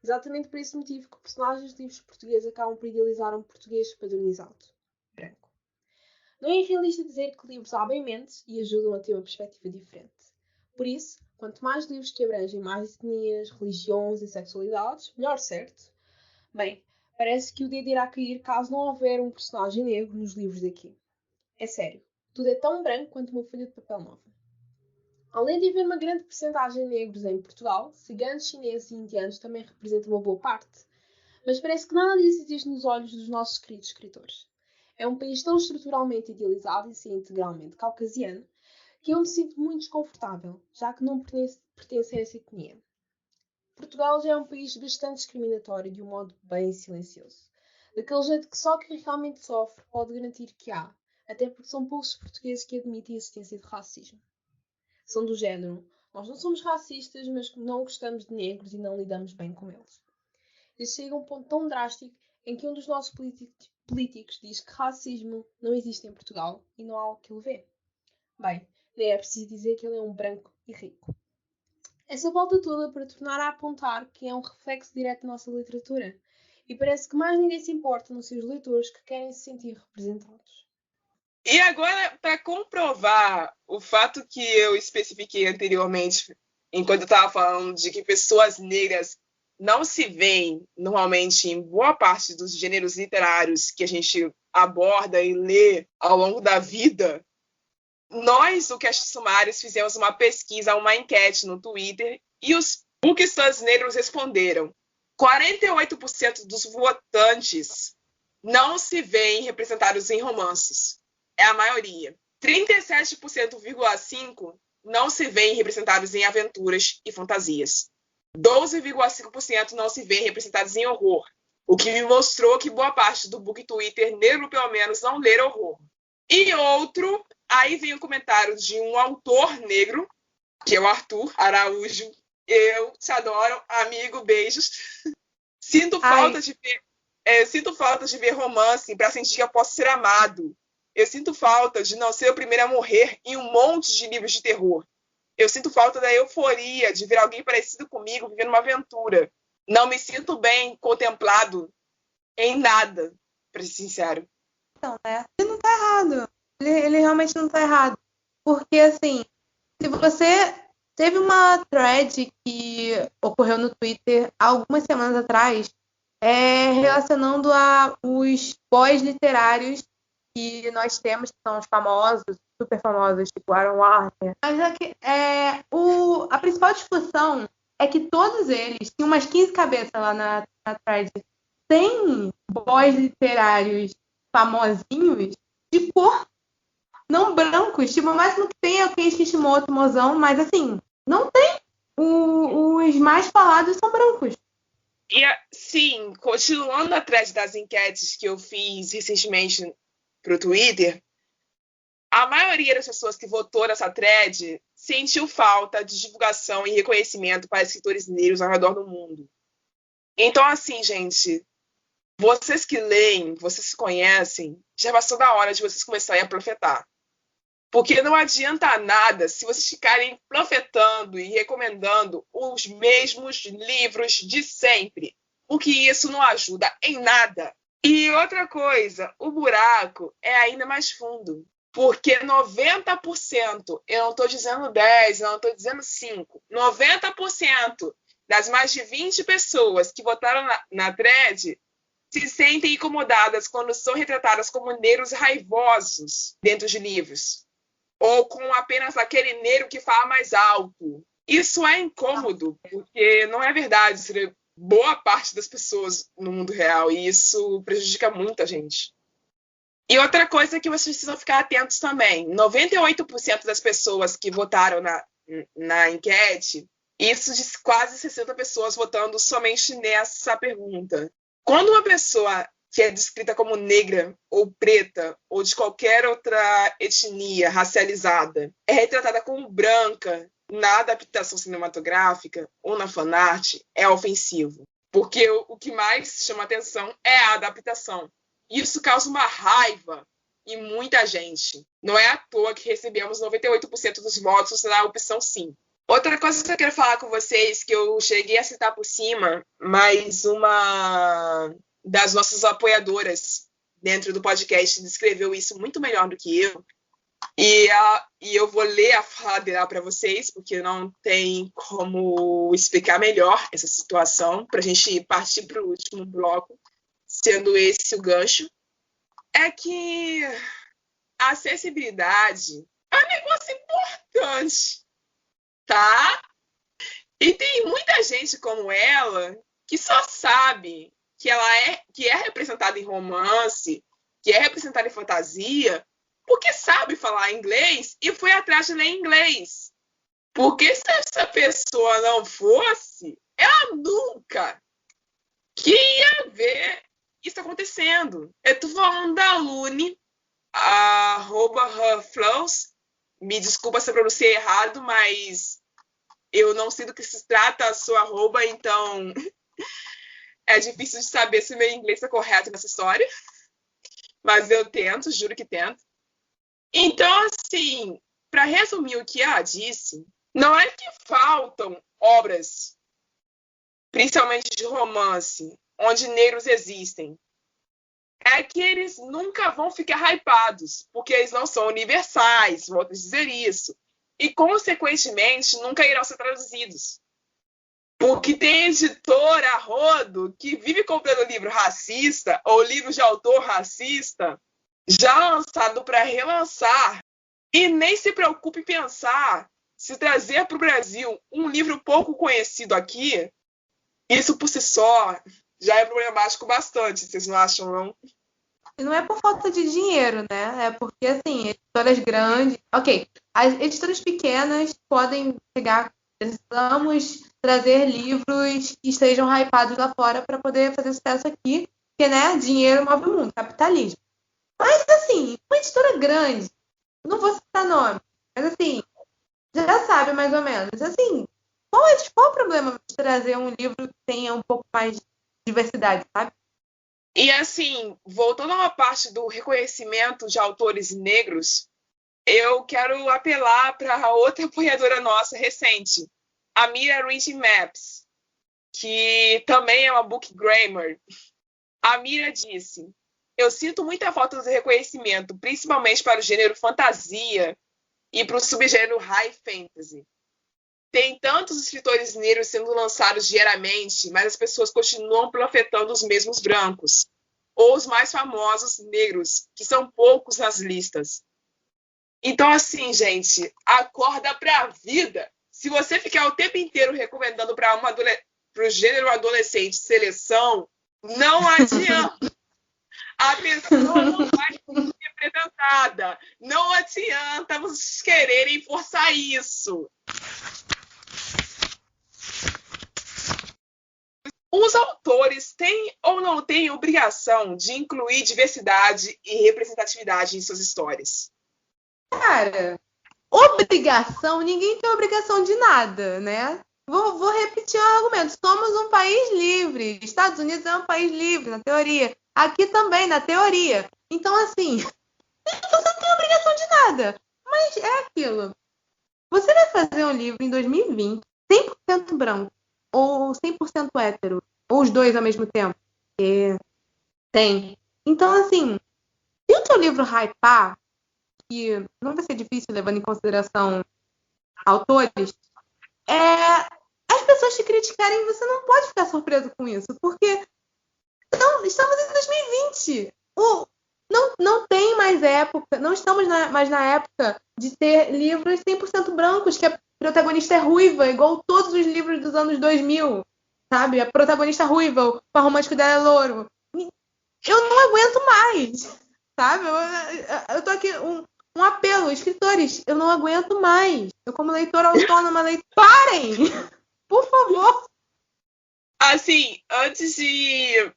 Exatamente por esse motivo que personagens de livros portugueses acabam por idealizar um português padronizado, branco. Não é irrealista dizer que livros abrem mentes e ajudam a ter uma perspectiva diferente. Por isso, quanto mais livros que abrangem mais etnias, religiões e sexualidades, melhor, certo? Bem, parece que o dedo irá cair caso não houver um personagem negro nos livros daqui. É sério, tudo é tão branco quanto uma folha de papel nova. Além de haver uma grande percentagem de negros em Portugal, ciganos, chineses e indianos também representam uma boa parte. Mas parece que nada disso existe nos olhos dos nossos queridos escritores. É um país tão estruturalmente idealizado e assim integralmente caucasiano que eu me sinto muito desconfortável, já que não pertence a essa etnia. Portugal já é um país bastante discriminatório de um modo bem silencioso. Daquele jeito que só quem realmente sofre pode garantir que há, até porque são poucos os portugueses que admitem a existência de racismo. São do género, nós não somos racistas, mas não gostamos de negros e não lidamos bem com eles. Isso chega a um ponto tão drástico em que um dos nossos políticos diz que racismo não existe em Portugal e não há algo que ele vê. Bem, nem é preciso dizer que ele é um branco e rico. Essa volta toda para tornar a apontar que é um reflexo direto da nossa literatura. E parece que mais ninguém se importa nos seus leitores que querem se sentir representados. E agora, para comprovar o fato que eu especifiquei anteriormente, enquanto eu estava falando de que pessoas negras não se veem normalmente em boa parte dos gêneros literários que a gente aborda e lê ao longo da vida, nós, do Cast Sumários, fizemos uma pesquisa, uma enquete no Twitter e os booksters negros responderam. 48% dos votantes não se veem representados em romances. É a maioria. 37,5% não se veem representados em aventuras e fantasias. 12,5% não se veem representados em horror, o que me mostrou que boa parte do book Twitter negro, pelo menos, não lê horror. E outro, aí vem o comentário de um autor negro, que é o Arthur Araújo. Eu te adoro, amigo, beijos. Sinto falta de ver romance para sentir que eu posso ser amado. Eu sinto falta de não ser o primeiro a morrer em um monte de livros de terror. Eu sinto falta da euforia de ver alguém parecido comigo vivendo uma aventura. Não me sinto bem contemplado em nada, para ser sincero. Então, né? Ele não tá errado. Ele realmente não tá errado. Porque, assim, se você teve uma thread que ocorreu no Twitter há algumas semanas atrás, relacionando a os boys literários que nós temos, que são os famosos, super famosos, tipo Aaron Warner. Mas a principal discussão é que todos eles, tinham umas 15 cabeças lá na thread, tem boys literários famosinhos de cor, não brancos. Tipo, o máximo que tem é o Keiichi Kishimoto, mozão, mas assim, não tem. Os mais falados são brancos. E, sim, continuando atrás das enquetes que eu fiz recentemente pro Twitter, a maioria das pessoas que votou nessa thread sentiu falta de divulgação e reconhecimento para escritores negros ao redor do mundo. Então, assim, gente, vocês que leem, vocês que conhecem, já passou da hora de vocês começarem a profetar. Porque não adianta nada se vocês ficarem profetando e recomendando os mesmos livros de sempre, porque isso não ajuda em nada. E outra coisa, o buraco é ainda mais fundo, porque 90%, eu não estou dizendo 10%, eu não estou dizendo 5%, 90% das mais de 20 pessoas que votaram na thread se sentem incomodadas quando são retratadas como negros raivosos dentro de livros, ou com apenas aquele negro que fala mais alto. Isso é incômodo, porque não é verdade, seria boa parte das pessoas no mundo real, e isso prejudica muita gente. E outra coisa que vocês precisam ficar atentos também, 98% das pessoas que votaram na enquete, isso de quase 60 pessoas votando somente nessa pergunta. Quando uma pessoa que é descrita como negra ou preta ou de qualquer outra etnia racializada é retratada como branca na adaptação cinematográfica ou na fanart, é ofensivo. Porque o que mais chama atenção é a adaptação. Isso causa uma raiva em muita gente. Não é à toa que recebemos 98% dos votos na opção sim. Outra coisa que eu quero falar com vocês, que eu cheguei a citar por cima, mas uma das nossas apoiadoras dentro do podcast descreveu isso muito melhor do que eu. E eu vou ler a fala dela para vocês, porque não tem como explicar melhor essa situação, para a gente partir para o último bloco, sendo esse o gancho. É que a acessibilidade é um negócio importante, tá? E tem muita gente como ela que só sabe que é representada em romance, que é representada em fantasia, porque sabe falar inglês e foi atrás de ler inglês. Porque se essa pessoa não fosse, ela nunca que ia ver isso acontecendo. Eu tô falando da Lune, @herflows. Me desculpa se eu pronunciei errado, mas eu não sei do que se trata a sua arroba, então é difícil de saber se o meu inglês está correto nessa história. Mas eu tento, juro que tento. Então, assim, para resumir o que ela disse, não é que faltam obras, principalmente de romance, onde negros existem. É que eles nunca vão ficar hypados, porque eles não são universais, vou dizer isso. E, consequentemente, nunca irão ser traduzidos. Porque tem editor a rodo que vive comprando livro racista ou livro de autor racista já lançado para relançar e nem se preocupe em pensar se trazer para o Brasil um livro pouco conhecido aqui, isso por si só já é problemático bastante, vocês não acham, não? E não é por falta de dinheiro, né? É porque, assim, editoras grandes... Ok, as editoras pequenas podem pegar... Precisamos trazer livros que estejam hypados lá fora para poder fazer sucesso aqui, porque, né, dinheiro move o mundo, capitalismo. Mas, assim, uma editora grande, não vou citar nome, mas, assim, já sabe mais ou menos. Assim, qual o problema de trazer um livro que tenha um pouco mais de diversidade, sabe? E, assim, voltando a uma parte do reconhecimento de autores negros, eu quero apelar para outra apoiadora nossa recente, a Mira Reading Maps, que também é uma book grammar. A Mira disse: eu sinto muita falta do reconhecimento, principalmente para o gênero fantasia e para o subgênero high fantasy. Tem tantos escritores negros sendo lançados diariamente, mas as pessoas continuam profetando os mesmos brancos, ou os mais famosos negros, que são poucos nas listas. Então, assim, gente, acorda pra vida. Se você ficar o tempo inteiro recomendando para o gênero adolescente seleção, não adianta. A pessoa não vai ser representada. Não adianta vocês quererem forçar isso. Os autores têm ou não têm obrigação de incluir diversidade e representatividade em suas histórias? Cara, obrigação, ninguém tem obrigação de nada, né? Vou repetir o argumento. Somos um país livre. Estados Unidos é um país livre, na teoria. Aqui também, na teoria. Então, assim, você não tem obrigação de nada. Mas é aquilo. Você vai fazer um livro em 2020, 100% branco, ou 100% hétero, ou os dois ao mesmo tempo. Tem. Então, assim, se o teu livro hypar, que não vai ser difícil levando em consideração autores, as pessoas te criticarem, você não pode ficar surpreso com isso, porque estamos em 2020. Não tem mais época, não estamos mais na época de ter livros 100% brancos, que a protagonista é ruiva, igual todos os livros dos anos 2000, sabe? A protagonista ruiva, o par romântico dela é louro. Eu não aguento mais, sabe? Eu tô aqui, um apelo, escritores, eu não aguento mais. Eu, como leitora autônoma, parem! Por favor! Assim, antes de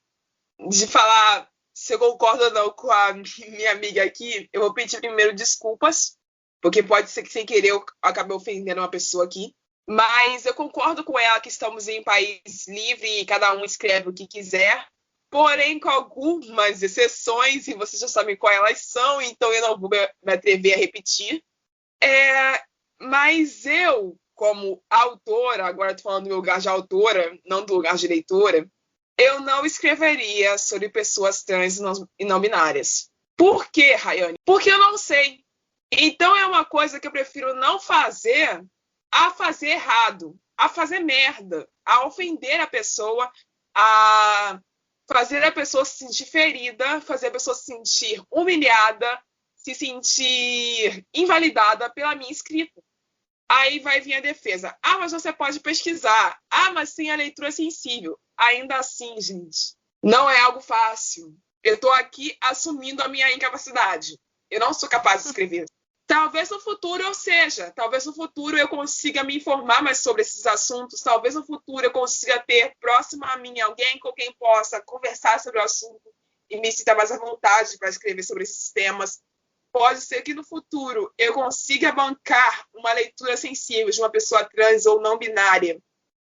falar se eu concordo ou não com a minha amiga aqui, eu vou pedir primeiro desculpas, porque pode ser que sem querer eu acabe ofendendo uma pessoa aqui. Mas eu concordo com ela que estamos em um país livre e cada um escreve o que quiser, porém com algumas exceções, e vocês já sabem quais elas são, então eu não vou me atrever a repetir. Mas eu, como autora, agora estou falando do lugar de autora, não do lugar de leitora, eu não escreveria sobre pessoas trans e não binárias. Por quê, Rayane? Porque eu não sei. Então é uma coisa que eu prefiro não fazer a fazer errado, a fazer merda, a ofender a pessoa, a fazer a pessoa se sentir ferida, fazer a pessoa se sentir humilhada, se sentir invalidada pela minha escrita. Aí vai vir a defesa. Ah, mas você pode pesquisar. Ah, mas tem a leitura sensível. Ainda assim, gente, não é algo fácil. Eu estou aqui assumindo a minha incapacidade. Eu não sou capaz de escrever. Talvez no futuro eu seja. Talvez no futuro eu consiga me informar mais sobre esses assuntos. Talvez no futuro eu consiga ter próximo a mim alguém com quem possa conversar sobre o assunto e me sinta mais à vontade para escrever sobre esses temas. Pode ser que no futuro eu consiga bancar uma leitura sensível de uma pessoa trans ou não binária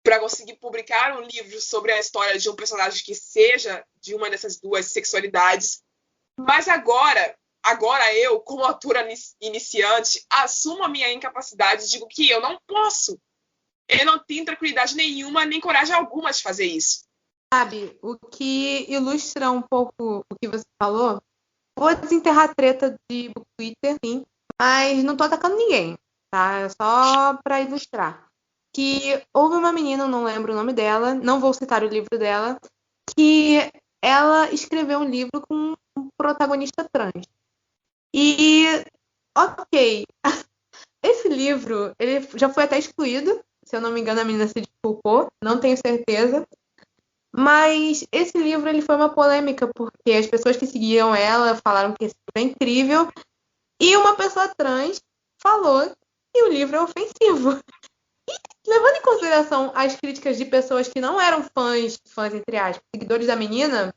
para conseguir publicar um livro sobre a história de um personagem que seja de uma dessas duas sexualidades. Mas agora eu, como autora iniciante, assumo a minha incapacidade e digo que eu não posso. Eu não tenho tranquilidade nenhuma, nem coragem alguma de fazer isso. Sabe, o que ilustra um pouco o que você falou, vou desenterrar a treta de Twitter, sim, mas não tô atacando ninguém, tá? É só para ilustrar. Que houve uma menina, não lembro o nome dela, não vou citar o livro dela, que ela escreveu um livro com um protagonista trans. E, ok, esse livro, ele já foi até excluído, se eu não me engano a menina se desculpou, não tenho certeza, mas esse livro ele foi uma polêmica, porque as pessoas que seguiam ela falaram que esse livro é incrível, e uma pessoa trans falou que o livro é ofensivo. Levando em consideração as críticas de pessoas que não eram fãs entre aspas, seguidores da menina,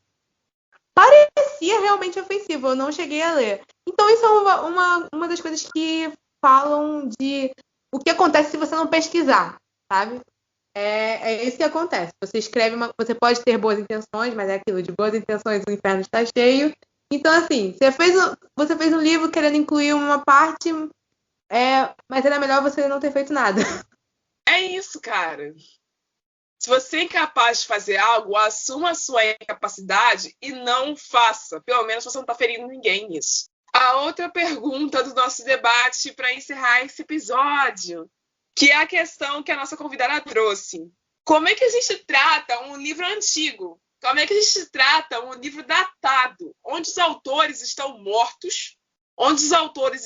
parecia realmente ofensivo, eu não cheguei a ler. Então isso é uma das coisas que falam de o que acontece se você não pesquisar, sabe? É isso que acontece. Você escreve, você pode ter boas intenções, mas é aquilo, de boas intenções o inferno está cheio. Então, assim, você fez um livro querendo incluir uma parte, mas era melhor você não ter feito nada. É isso, cara. Se você é incapaz de fazer algo, assuma a sua incapacidade e não faça. Pelo menos você não está ferindo ninguém nisso. A outra pergunta do nosso debate para encerrar esse episódio, que é a questão que a nossa convidada trouxe. Como é que a gente trata um livro antigo? Como é que a gente trata um livro datado, onde os autores estão mortos, onde os autores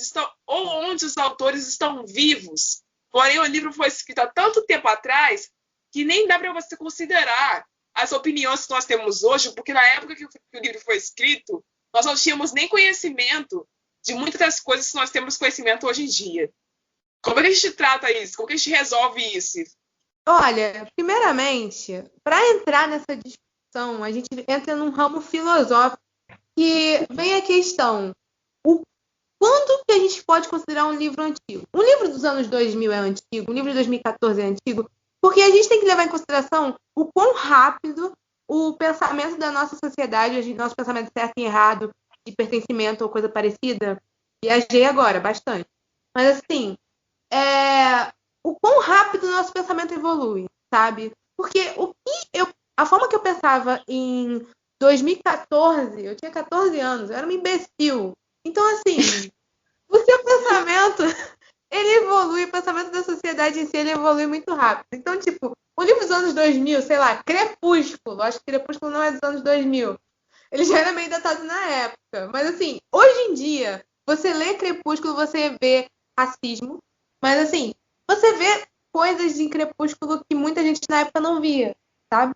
estão vivos? Porém, o livro foi escrito há tanto tempo atrás que nem dá para você considerar as opiniões que nós temos hoje, porque na época que o livro foi escrito, nós não tínhamos nem conhecimento de muitas das coisas que nós temos conhecimento hoje em dia. Como é que a gente trata isso? Como é que a gente resolve isso? Olha, primeiramente, para entrar nessa discussão, a gente entra num ramo filosófico que vem a questão: quando que a gente pode considerar um livro antigo? Um livro dos anos 2000 é antigo, um livro de 2014 é antigo, porque a gente tem que levar em consideração o quão rápido o pensamento da nossa sociedade, nosso pensamento certo e errado, de pertencimento ou coisa parecida, viajei agora bastante. Mas assim, o quão rápido o nosso pensamento evolui, sabe? Porque a forma que eu pensava em 2014, eu tinha 14 anos, eu era uma imbecil. Então, assim, o seu pensamento, ele evolui, o pensamento da sociedade em si, ele evolui muito rápido. Então, tipo, o livro dos anos 2000, sei lá, Crepúsculo, acho que Crepúsculo não é dos anos 2000. Ele já era meio datado na época. Mas, assim, hoje em dia, você lê Crepúsculo, você vê racismo, mas, assim, você vê coisas em Crepúsculo que muita gente na época não via, sabe?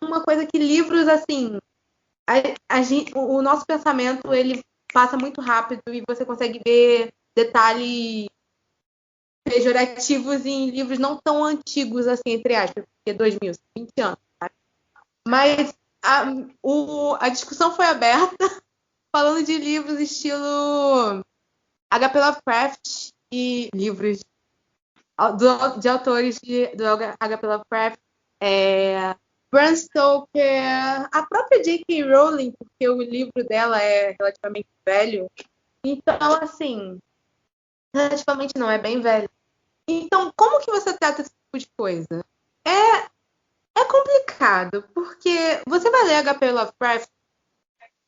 Uma coisa que livros, assim, o nosso pensamento, ele passa muito rápido e você consegue ver detalhes pejorativos em livros não tão antigos, assim, entre aspas, porque 2000, 20 anos, sabe? Mas a discussão foi aberta falando de livros estilo H.P. Lovecraft e livros de autores do H.P. Lovecraft, Bram Stoker, a própria J.K. Rowling, porque o livro dela é relativamente velho. Então, assim, relativamente não, é bem velho. Então, como que você trata esse tipo de coisa? É complicado, porque você vai ler H.P. Lovecraft,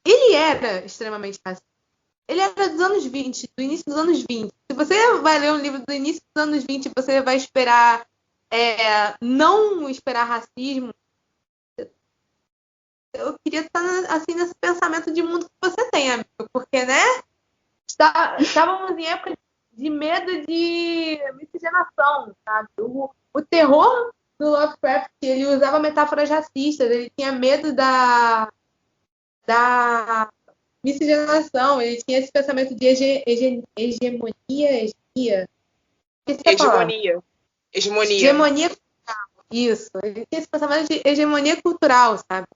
ele era extremamente racista. Ele era dos anos 20, do início dos anos 20. Se você vai ler um livro do início dos anos 20, você vai esperar, não esperar racismo. Eu queria estar assim nesse pensamento de mundo que você tem, amigo, porque, né? Estávamos em época de medo de miscigenação, sabe? O terror do Lovecraft, ele usava metáforas racistas, ele tinha medo da miscigenação, ele tinha esse pensamento de hegemonia cultural. Isso, ele tinha esse pensamento de hegemonia cultural, sabe?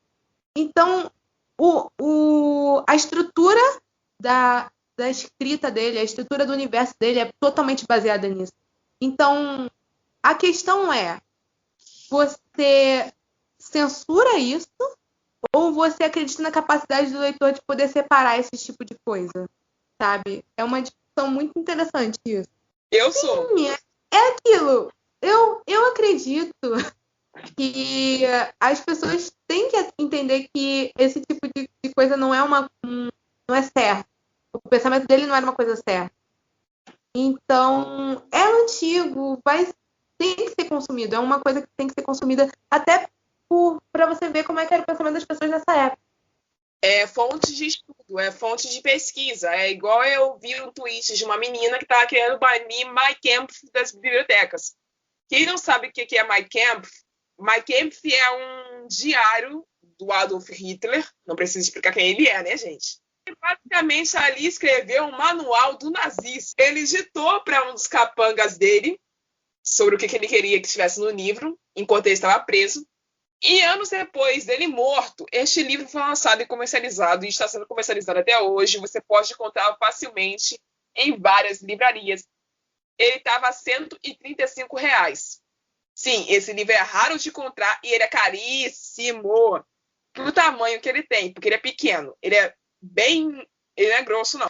Então, a estrutura da escrita dele, a estrutura do universo dele é totalmente baseada nisso. Então, a questão é, você censura isso ou você acredita na capacidade do leitor de poder separar esse tipo de coisa, sabe? É uma discussão muito interessante isso. Eu sou. Sim, é aquilo. Eu acredito que as pessoas têm que entender que esse tipo de coisa não é certo. O pensamento dele não era uma coisa certa. Então, é antigo, tem que ser consumido. É uma coisa que tem que ser consumida até para você ver como é que era o pensamento das pessoas nessa época. É fonte de estudo, é fonte de pesquisa. É igual eu vi um tweet de uma menina que estava querendo banir Mein Kampf das bibliotecas. Quem não sabe o que é Mein Kampf é um diário do Adolf Hitler. Não preciso explicar quem ele é, né, gente? Ele basicamente ali escreveu um manual do nazismo. Ele ditou para um dos capangas dele sobre o que ele queria que estivesse no livro, enquanto ele estava preso. E anos depois dele morto, este livro foi lançado e comercializado, e está sendo comercializado até hoje. Você pode encontrá-lo facilmente em várias livrarias. Ele estava a R$135. Sim, esse livro é raro de encontrar e ele é caríssimo pro tamanho que ele tem, porque ele é pequeno. Ele não é grosso, não.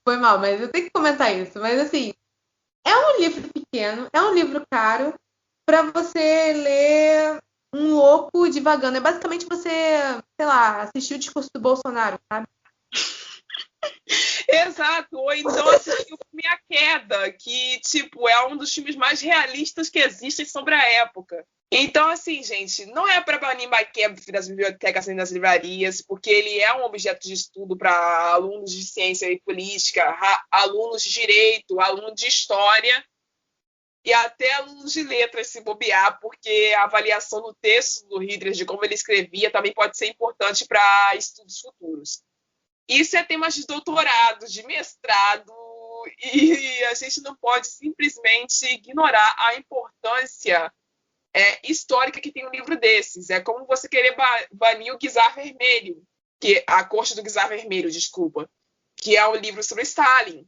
Foi mal, mas eu tenho que comentar isso. Mas assim, é um livro pequeno, é um livro caro para você ler um louco divagando. É basicamente você, sei lá, assistir o discurso do Bolsonaro, sabe? Exato, ou então assistir o filme A Queda, que, tipo, é um dos filmes mais realistas que existem sobre a época. Então, assim, gente, não é para banir Mein Kampf das bibliotecas nem das livrarias, porque ele é um objeto de estudo para alunos de ciência e política, alunos de direito, alunos de história e até alunos de letras, se bobear, porque a avaliação do texto do Hitler, de como ele escrevia, também pode ser importante para estudos futuros. Isso é tema de doutorado, de mestrado, e a gente não pode simplesmente ignorar a importância histórica que tem um livro desses. É como você querer banir o Czar Vermelho, a Corte do Czar Vermelho, desculpa, que é um livro sobre Stalin.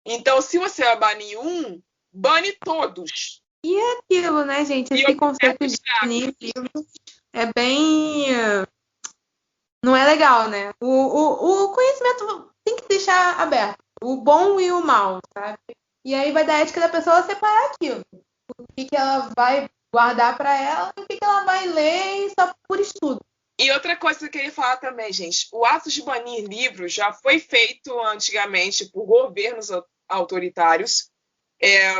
Então, se você vai banir um, bane todos. E é aquilo, né, gente? Esse conceito de banir livro é bem... Não é legal, né? O conhecimento tem que deixar aberto. O bom e o mal, sabe? E aí vai da ética da pessoa separar aquilo. O que ela vai guardar para ela e o que ela vai ler só por estudo. E outra coisa que eu queria falar também, gente. O ato de banir livros já foi feito antigamente por governos autoritários.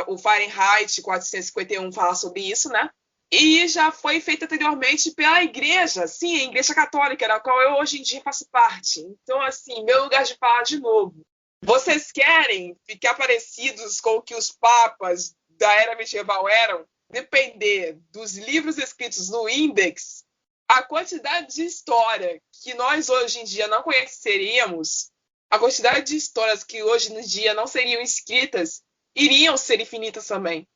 O Fahrenheit 451 fala sobre isso, né? E já foi feito anteriormente pela igreja, sim, a igreja católica, da qual eu hoje em dia faço parte. Então, assim, meu lugar de falar de novo. Vocês querem ficar parecidos com o que os papas da era medieval eram? Depender dos livros escritos no Index, a quantidade de história que nós hoje em dia não conheceríamos, a quantidade de histórias que hoje em dia não seriam escritas, iriam ser infinitas também.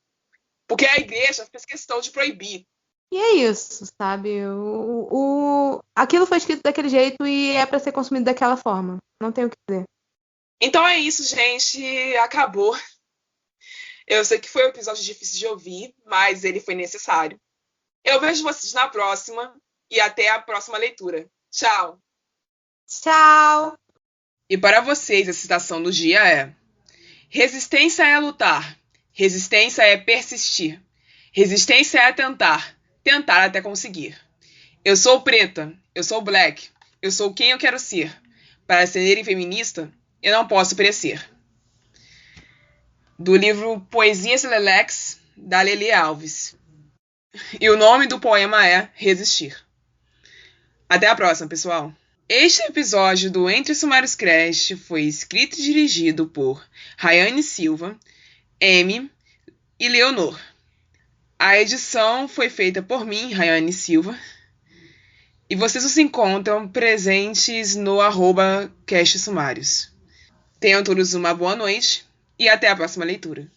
Porque a igreja fez questão de proibir. E é isso, sabe? Aquilo foi escrito daquele jeito e é para ser consumido daquela forma. Não tem o que dizer. Então é isso, gente. Acabou. Eu sei que foi um episódio difícil de ouvir, mas ele foi necessário. Eu vejo vocês na próxima e até a próxima leitura. Tchau! Tchau! E para vocês, a citação do dia é: resistência é lutar. Resistência é persistir. Resistência é tentar. Tentar até conseguir. Eu sou preta. Eu sou black. Eu sou quem eu quero ser. Para ser negra e feminista, eu não posso perecer. Do livro Poesias Lelex, da Lelê Alves. E o nome do poema é Resistir. Até a próxima, pessoal! Este episódio do Entre Sumários Cast foi escrito e dirigido por Rayane Silva, M e Leonor. A edição foi feita por mim, Rayane Silva, e vocês os encontram presentes no @castsumários. Tenham todos uma boa noite e até a próxima leitura.